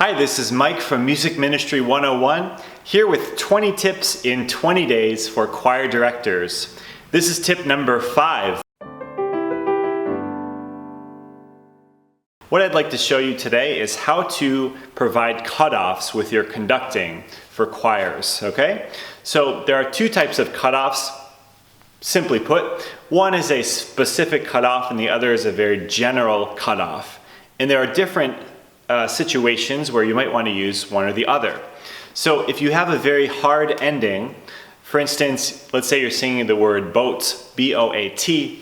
Hi, this is Mike from Music Ministry 101, here with 20 tips in 20 days for choir directors. This is tip number 5. What I'd like to show you today is how to provide cutoffs with your conducting for choirs, okay? So there are two types of cutoffs, simply put. One is a specific cutoff and the other is a very general cutoff. And there are different situations where you might want to use one or the other. So if you have a very hard ending, for instance, let's say you're singing the word boat, B-O-A-T,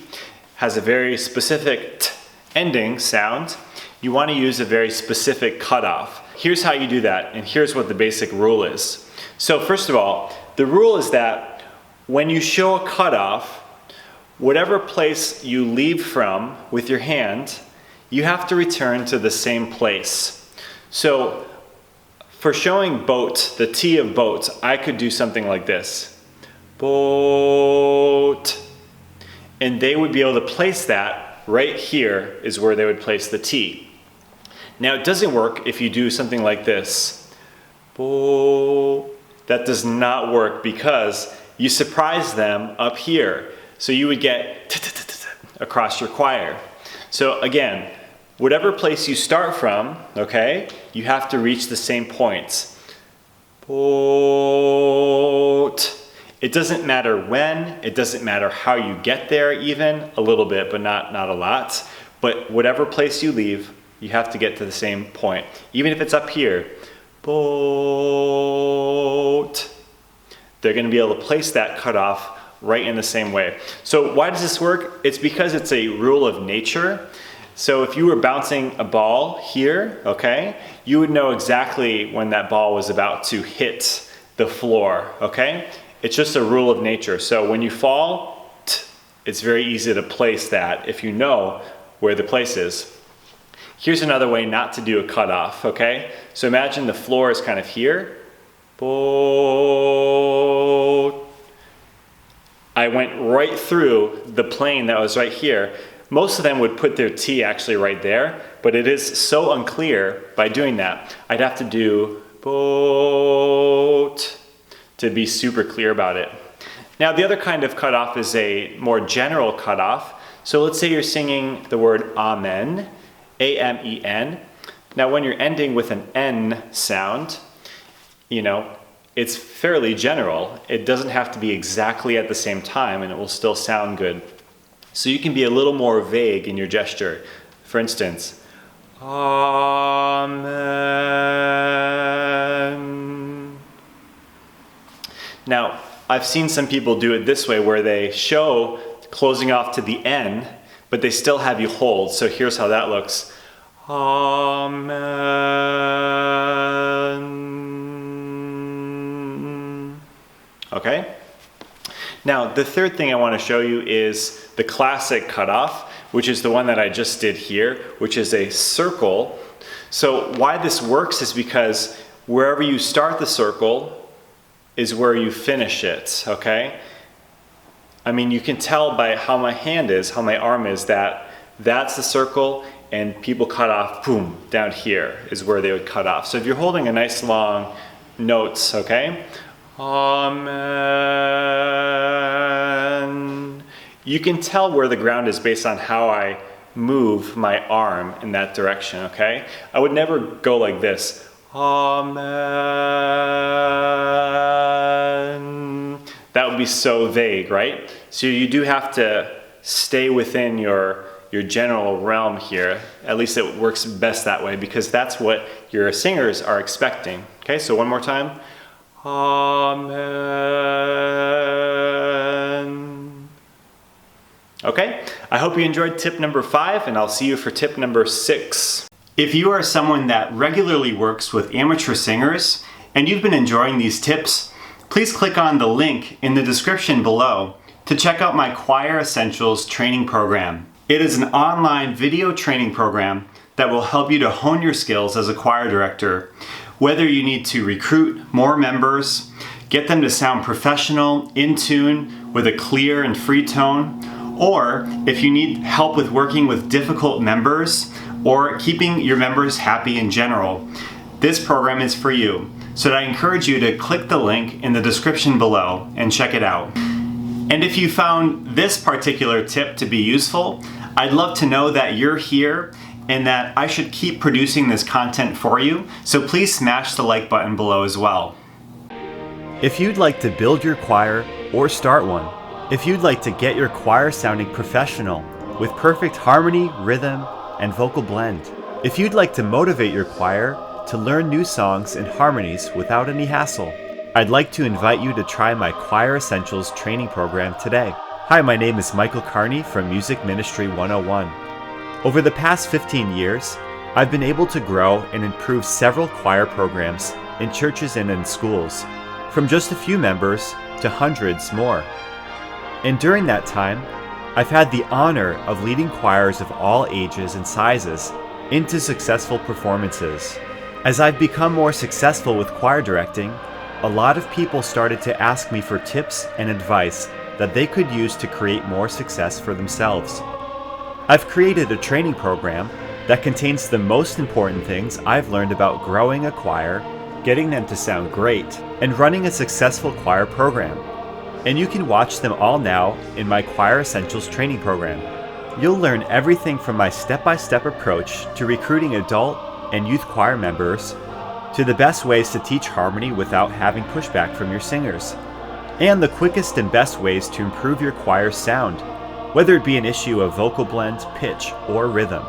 has a very specific t ending sound, you want to use a very specific cutoff. Here's how you do that, and here's what the basic rule is. So first of all, the rule is that when you show a cutoff, whatever place you leave from with your hand, you have to return to the same place. So for showing boat, the T of boat, I could do something like this. Boat. And they would be able to place that right here is where they would place the T. Now it doesn't work if you do something like this. Boat. That does not work because you surprise them up here. So you would get across your choir. So again, whatever place you start from, okay, you have to reach the same points. Boat. It doesn't matter when, it doesn't matter how you get there even, a little bit, but not a lot. But whatever place you leave, you have to get to the same point. Even if it's up here, boat. They're gonna be able to place that cutoff right in the same way. So why does this work? It's because it's a rule of nature. So if you were bouncing a ball here, okay, you would know exactly when that ball was about to hit the floor, okay? It's just a rule of nature. So when you fall, it's very easy to place that if you know where the place is. Here's another way not to do a cutoff, okay? So imagine the floor is kind of here. Boat. I went right through the plane that was right here. Most of them would put their T actually right there, but it is so unclear by doing that. I'd have to do boat to be super clear about it. Now the other kind of cutoff is a more general cutoff. So let's say you're singing the word amen, A-M-E-N. Now when you're ending with an N sound, you know, it's fairly general. It doesn't have to be exactly at the same time and it will still sound good. So you can be a little more vague in your gesture. For instance, Amen. Now, I've seen some people do it this way where they show closing off to the N, but they still have you hold. So here's how that looks. Amen. Okay? Now, the third thing I want to show you is the classic cutoff, which is the one that I just did here, which is a circle. So why this works is because wherever you start the circle is where you finish it, okay? I mean, you can tell by how my hand is, how my arm is, that that's the circle, and people cut off, boom, down here is where they would cut off. So if you're holding a nice long notes, okay? Amen. You can tell where the ground is based on how I move my arm in that direction, okay? I would never go like this. Amen. That would be so vague, right? So you do have to stay within your general realm here. At least it works best that way because that's what your singers are expecting. Okay, so one more time. Amen. Okay, I hope you enjoyed tip number 5 and I'll see you for tip number 6. If you are someone that regularly works with amateur singers and you've been enjoying these tips, please click on the link in the description below to check out my Choir Essentials training program. It is an online video training program that will help you to hone your skills as a choir director. Whether you need to recruit more members, get them to sound professional, in tune, with a clear and free tone, or if you need help with working with difficult members or keeping your members happy in general, this program is for you. So I encourage you to click the link in the description below and check it out. And if you found this particular tip to be useful, I'd love to know that you're here and that I should keep producing this content for you. So please smash the like button below as well. If you'd like to build your choir or start one, if you'd like to get your choir sounding professional with perfect harmony, rhythm, and vocal blend, if you'd like to motivate your choir to learn new songs and harmonies without any hassle, I'd like to invite you to try my Choir Essentials training program today. Hi, my name is Michael Carney from Music Ministry 101. Over the past 15 years, I've been able to grow and improve several choir programs in churches and in schools, from just a few members to hundreds more. And during that time, I've had the honor of leading choirs of all ages and sizes into successful performances. As I've become more successful with choir directing, a lot of people started to ask me for tips and advice that they could use to create more success for themselves. I've created a training program that contains the most important things I've learned about growing a choir, getting them to sound great, and running a successful choir program. And you can watch them all now in my Choir Essentials training program. You'll learn everything from my step-by-step approach to recruiting adult and youth choir members, to the best ways to teach harmony without having pushback from your singers, and the quickest and best ways to improve your choir's sound, whether it be an issue of vocal blend, pitch, or rhythm.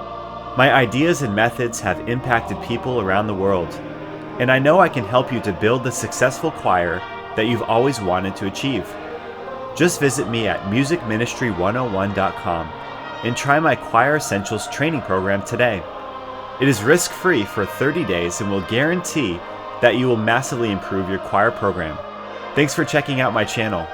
My ideas and methods have impacted people around the world, and I know I can help you to build the successful choir that you've always wanted to achieve. Just visit me at musicministry101.com and try my Choir Essentials training program today. It is risk-free for 30 days and will guarantee that you will massively improve your choir program. Thanks for checking out my channel.